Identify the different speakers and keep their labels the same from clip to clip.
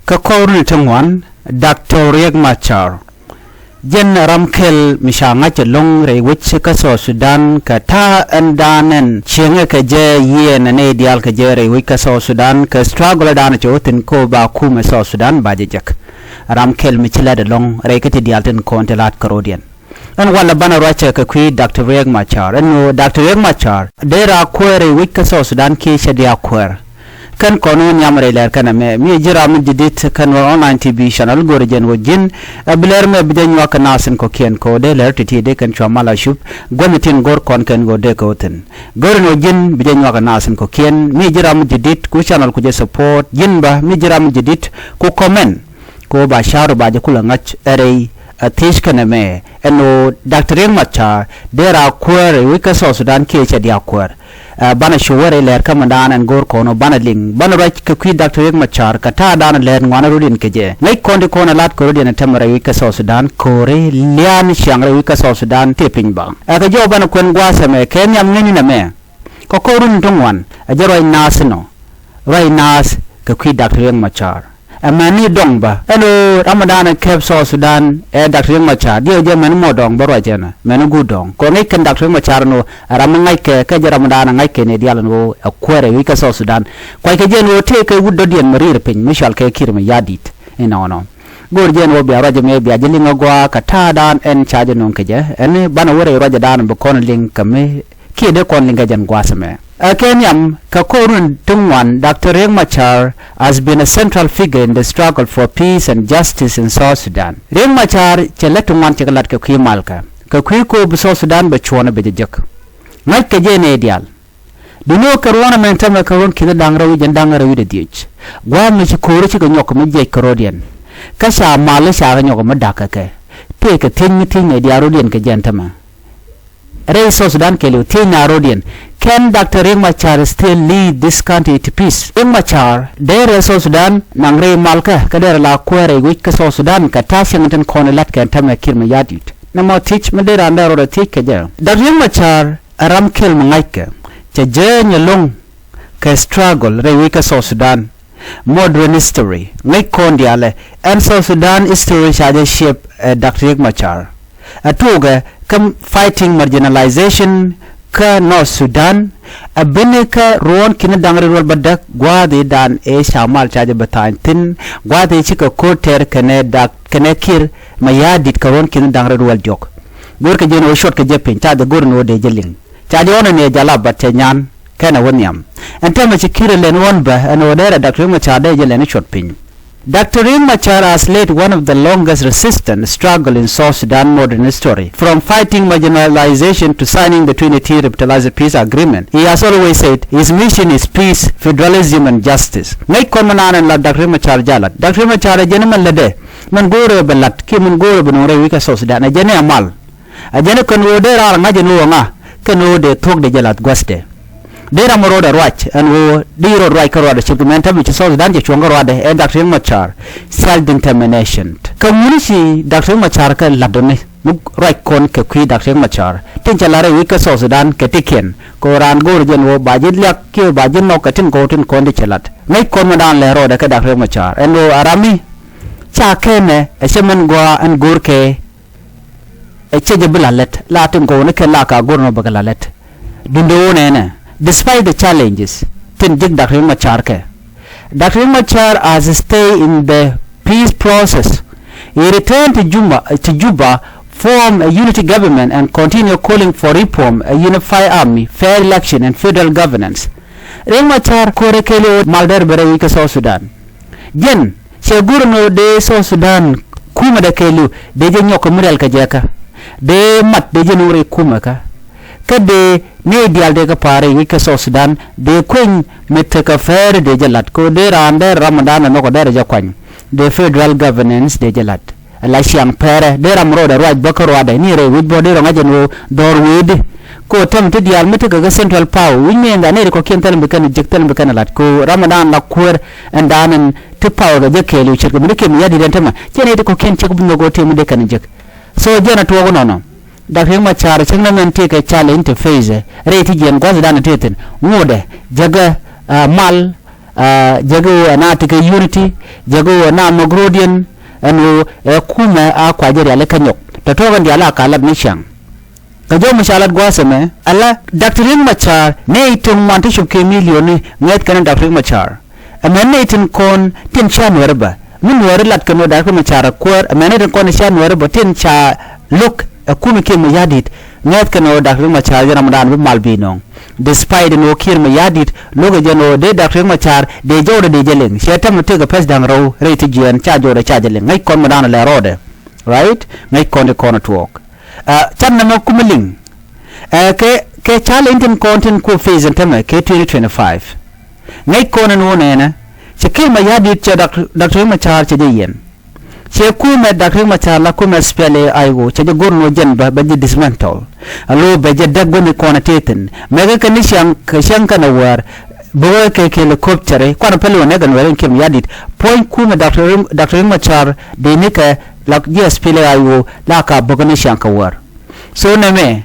Speaker 1: Kakorun tungwan Dr. Riek Machar Jen Ramkel Mishanga Chelong Re which Kaso Sudan Kata and Danen Chenga Kaje Yen and Adial Kajere Wikaso Sudan Ka struggle down at Jotin Koba Kuma So Sudan Bajajak Ramkel Michela de Long Rekati Dialton Contelat Carodian and while the banner Racha Kakui Dr. Riek Machar and Dr. Riek Machar there are query Wikaso Sudan Kisha dia queer kan kono nyamre ler kana me mi jira mi didit kan online tv channel gorjen wojin bler me biden wa kana sen ko ken ko de ler titi de kan chamala shup gomitin gor kon ken go de ko ten gorin wojin biden wa kana sen ko ken mi jira mi didit ku channel ku je support yin ba mi jira mi didit ku comment ko ba sharu ba je kula ngach ere atish kana me eno Dr. Riek Machar dera query wikaso Sudan ke che dia query bana shuwere ler kamandan and gor kono bana ling bana right Kakui Dr. Riek Machar kata dan ler ngwana rudin keje ngai konde kono lat ko rudin tamara wikaso Sudan kore lian shangre wikaso Sudan teping bang ka jo bana kwen gwasa me kenyam ngini na me ko korun tungwan ajero nasno rai nas Kakui Dr. Riek Machar amani dongba eno Ramadan kep so Sudan Dr. Riek Machar dio je man mo dong baro jena men gu dong ko ngai ken Dr. Riek Machar no ram ngai ke Ramadan ngai ke ne dialan wo akwere wi ka so Sudan ko ke jen wo te ke wuddo dien marir pin mishal ke kirme yadit ina ono gor jen wo bi araje me bi ajeli ngwa ka ta dan en chaje non ke je en bana wore raja dan bo kon ling kame ki de kon linga jan gwasame Kenyam Kakorun Tungwan Dr. Riek Machar has been a central figure in the struggle for peace and justice in South Sudan. Riek Machar cheletungwan chekalat Kakui malka Kakui ko South Sudan bachwana bejek ngai keje ne ideal duno karwana mentama karun kida dangrawi jandangarawi de dich gwa mi chikore chiko nyoko mi je karodian kasha male sha nyoko madaka ke pe ke tin diarodian ke jantama Ray South Sudan kelu tin narodian can Dr. Riek Machar still lead this country to peace? Riek Machar, there South Sudan, nangre malka, kader la query which South Sudan, katashington konelat can tame kirma yadit. Namo teach madera and there teach kaja. Dr. Riek Machar, Ramkel Mangaika, Chajan Yalong, ka struggle, Rewika South Sudan, modern history, make kondiale, and South Sudan history shall shape Dr. Riek Machar. Atuga, come fighting marginalization, ka North Sudan abeneka ruon kina dangre rol badak gwade dan shamal chaje batain tin gwade chika koter kene dak kene kir mayadit karon kina dangre rol jok gor ka jeno shot ka jepin ta de gor no de jeling chaje ona ne jala batte nyan kana wonyam entama chikire len wonba an odera Dr. Machar de jelen shot pin Dr. Riek Machar has led one of the longest resistance struggle in South Sudan modern history. From fighting marginalization to signing the 2010 Revitalized Peace Agreement, he has always said his mission is peace, federalism and justice. Ngay komanan la Dr. Riek Machar jalat. Dr. Riek Machar jene man lede. Man gore belat ki man gore benore wika South Sudan. Ajene amal. Ajene kan wo de ra ngaje no nga. Kan wo de tok de jalat gwaste. Dera moroda right and wo diro right karwada chipmenta which is South Sudan je chonga rwada and Dr. Riek Machar self determination community Dr. Riek Machar ka ladone muk right kon ke kui Dr. Riek Machar tinjalare wika South Sudan ke tiken ko ran gor jen wo bajid lak ke bajid no katin ko tin kon de chelat ngai kon madan le roda ka Dr. Riek Machar and wo arami cha kene e semen gwa an gor ke e cheje bilalet latin ko ne ke la ka gor no bagalet dundo ne Despite the challenges, Dr. Riek Machar Dr. Riek Machar has stayed in the peace process. He returned to Juba, formed a unity government and continued calling for reform, a unified army, fair election and federal governance. Riek Machar korekele malder bere South Sudan. Jen, seguro de South Sudan kuma de kelu de nyoko murel kajeka. De mat de jenure kuma ka. Kade ne dial de ka pare wika South Sudan de kwen meteka fair de jalat ko de rande Ramadan no ko de jakwan de federal governance de jalat la siang pere de ramro de right bakaro de ni re wid bode ro ngajeno dor wid ko tam te dial meteka ga central power winne nga ne ko kental be kan jektal be kan lat ko Ramadan la kuer and danen te power ga jekelu chirko me ke mi yadi den tama jene de ko ken chek bu go te mu de kan jek so jena to no Dr. Riek Machar changna men take a challenge interface rate jen gwaza dana teten ngode jaga mal jago anatika unity jago na Mogrodian anu kuma a kwajeri ale kanyok tatogan dia la kala nishang kajo mashalat gwasame ala Dr. Riek Machar ne itung manti shubke milioni nget kana Dr. Riek Machar amene itin kon tin cha Nuer min Nuer lat kano Dr. Riek Machar kuäär amene itin kon cha Nuer tin cha look kuma ke yadit nget kano Dr. Riek Machar ramadan bi malbinong despite no kir yadit logo jeno de Dr. Riek Machar de jawda de jeleng shetam te ga pes dang raw reti jian cha jawda cha jeleng ngai kon madana le rode right ngai kon de kon talk chan na kumeling ke challenge content ko phase ntama ke 2025 ngai kon no nena che kir yadit cha Dr. Riek Machar che yen che kuma Dr. Riek Machar la kuma spele aigo che de gorno jen ba dismantle alo ba je daggo ni kona teten mega kanishan kashanka na war bawa ke helicopter kwana pele ne gan waren kim yadit point kuma Dr. Riek Machar de ne ka la je spele aigo la ka bogani shanka war so na me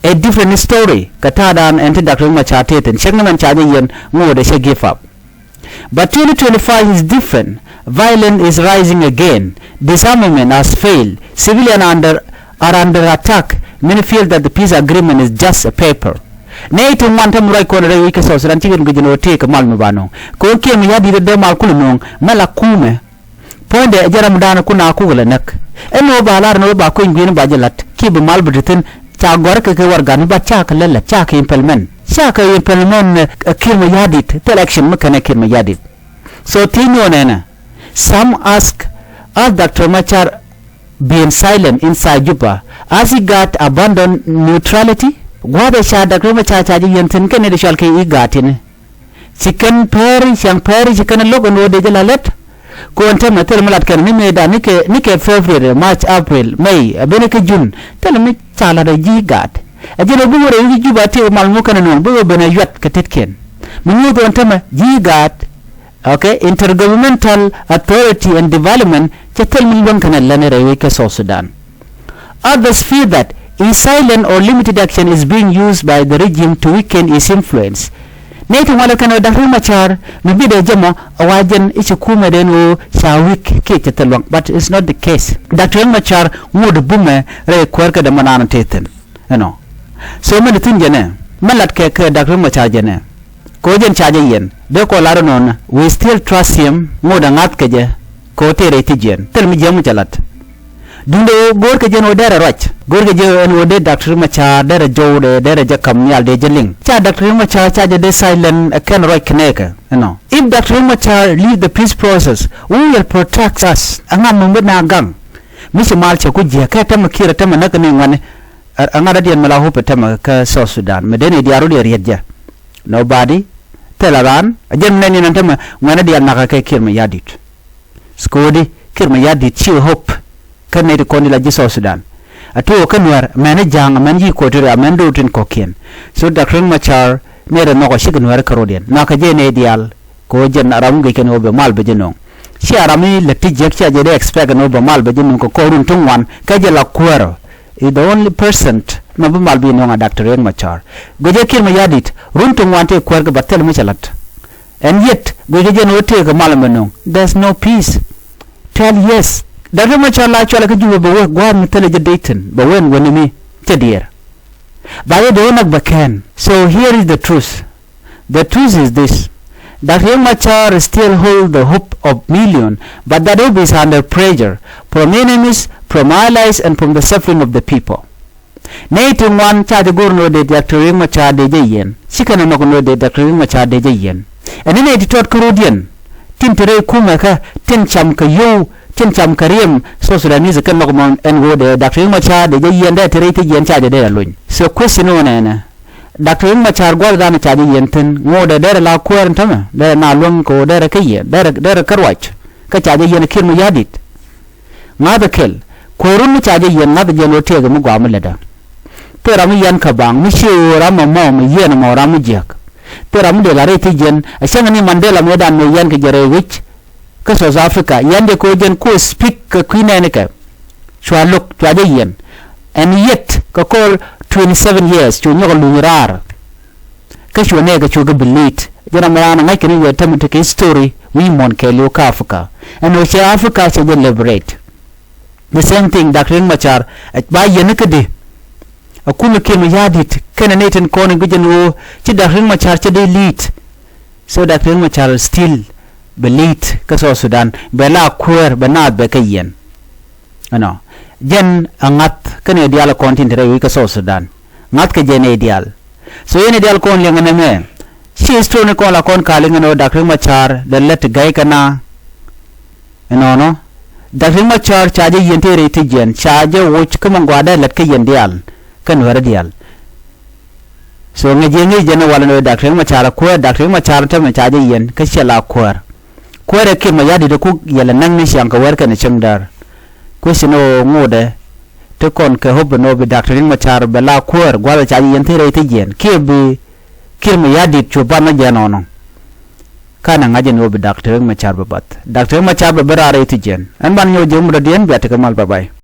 Speaker 1: a different story katadan ente Dr. Riek Machar teten shengna man chaje yen ngo de she give up. But 2025 is different. Violence is rising again. Disarmament has failed. Civilians are under attack. Many feel that the peace agreement is just a paper. Nate wantam right corner we can so chicken gujino take mal mubano. Ko kem yadi de mal kulunong mala kume. Point de jaram dana kuna kugala nak. Eno balar no ba ko ngin bajalat kib mal britin cha gor ke war gan ba cha kala cha ke implement. Shaka implement kirma yadit election makana kirma yadit so tino nena some ask Dr. Machar being silent inside Juba as he got abandoned neutrality wada sha Dr. Machar chaji yenten kene de shalke igatin chicken peri chicken logo no de jalalet ko anta matel malat kan ni me da nike February March April May abeneke June tel mi chala de jigat ajelo bugore yi Juba te mal mukana non bugo bena yat katetken minu do ntama jigat okay intergovernmental authority and development chetel min wan kana lanere we ke South Sudan. Others fear that silent or limited action is being used by the regime to weaken its influence. Nete wala kana Dr. Riek Machar mi de jamo awajen ichi kuma den o shawik ke chetelwang but it's not the case. Dr. Riek Machar ngod bume re kwerka de manana teten so many thing jene malat ke Dr. Riek Machar jene ko jen chaje yen de ko laro non we still trust him ngoda ngat ke je ko tere ti jen tel mi jemu chalat dunde gor ke jen o dere roch gor ke je en o de Dr. Riek Machar dere jowde dere je kam nyal de jeling cha Dr. Riek Machar cha je de silent ken roch kneke if Dr. Riek Machar lead the peace process who will protect us angam mbena gang misi mal che ku je ka tam kira tam nak ni ngane angara dian mala hope tema ka South Sudan medeni diaru dia riedja nobody telaran ajem neni nantema ngana dian naka ke kirma yadit skodi kirma yadit chi hope kan ne ko ni la ji South Sudan ato kan war mane jang man ji ko tere amen do tin kokien so Dr. Riek Machar ne re no ko shigun war karodien naka je ne dial ko jen aram ge ken obe mal be jenong si arami le tijek cha je de expect no be mal be jenong ko korun tungwan ka je la kuäär is the only person mabumal bi no Dr. Riek Machar goje kirma yadit runtung wante kuäär ga batel mi chalat and yet goje je no te ga malamenong there's no peace tell yes Dr. Riek Machar la chala ka juba ba gwa mi tele je dayton ba wen woni mi tedier ba ye do nak bakan so here is the truth is this Dr. Riek Machar still hold the hope of million but that hope is under pressure from enemies from allies and from the suffering of the people. Nating one cha de gorno de Dr. Riek Machar de yen sikana no no de Dr. Riek Machar de yen and ne de tot korodian tin tere kuma ka tin cham ka yo tin cham kariem so Sudanese kan no mon en go de Dr. Riek Machar de yen de tere te yen cha de lun so question one na Dr. Riek Machar gwa da na cha de yen tin ngo de la kuäär tama de na lun ko de ka yen de karwach ka cha de yen kirmu yadit ngada kel korun cha de yen na de no te ga mu gwa mulada teram yan kabang mi shiura mo mi yen mo ram jak teram de la reti jen asanga Mandela mo dan mo yan ke jere wich ka South Africa yan de ko jen ko speak ka kwina ne ka chwa lok chwa de yen and yet ka call 27 years chu nyol lurar ka chwa ne ga chu ga belit jana marana ngai kini we tamu take story we mon ke lu ka Africa and we Africa se liberate the same thing Dr. Riek Machar ba yen kede akunu ke mu yadit kana neten kono gujen wo ci Dr. Riek Machar ci de lead so Dr. Riek Machar still be lead ka so Sudan be la kuäär be na be kayen ano jen angat kene dial kontin re wi ka so Sudan ngat ke jen ideal so yen ideal kon le ngene me she stone ko la kon kaling no Dr. Riek Machar de let gai kana no Dr. Riek Machar chaje yente re ti jen chaje wo kuma gwada let ke yen dial kan wara dial so ngeje jena wala no Dr. Riek Machar ko Dr. Riek Machar ta me chaje yen ka shela kuäär ke ma yadi de ku yala nang ni shanka wer kan chimdar ko sino ngode te kon ke hob no be Dr. Riek Machar bela kuäär gwala chaje yente re ti jen ke bi ke ma yadi chuba na jeno no kana ngaje no be Dr. Riek Machar babat Dr. Riek Machar be berare ti jen an ban yo jemu de den be ta kamal bye bye